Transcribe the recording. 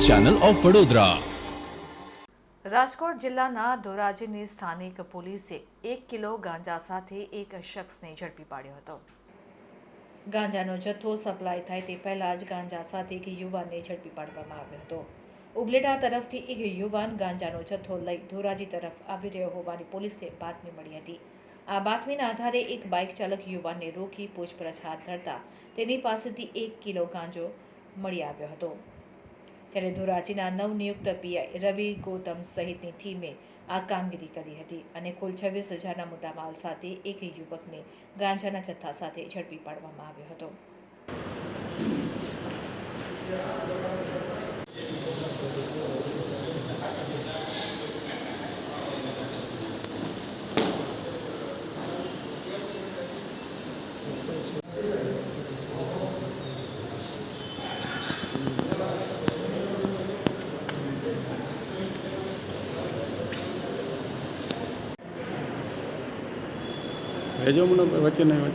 Channel of Vadodara. Rajkot જિલ્લાના ધોરાજીની સ્થાનિક પોલીસે 1 કિલો ગાંજા સાથે એક શખ્સને ઝડપી પાડ્યો હતો। ગાંજાનો જથ્થો સપ્લાય થાય તે પહેલા જ ગાંજા સાથે એક યુવાનને ઝડપી પાડવામાં આવ્યો હતો। ઉબલેટા તરફથી એક યુવાન ગાંજાનો જથ્થો લઈ ધોરાજી તરફ આવી રહ્યો હોવાની પોલીસને બાતમી મળી હતી। આ બાતમીના આધારે એક બાઇક ચાલક યુવાનને રોકી પૂછપરછ હાથ ધરતા તેની પાસેથી 1 કિલો ગાંજો મળી આવ્યો હતો। ત્યારે ધોરાજીના નવનિયુક્ત પીઆઈ રવિ ગૌતમ સહિતની ટીમે આ કામગીરી કરી હતી અને કુલ 26,000ના મુદ્દામાલ સાથે એક યુવકને ગાંજાના જથ્થા સાથે ઝડપી પાડવામાં આવ્યો હતો। भेजो મને વચ્ચે નહીં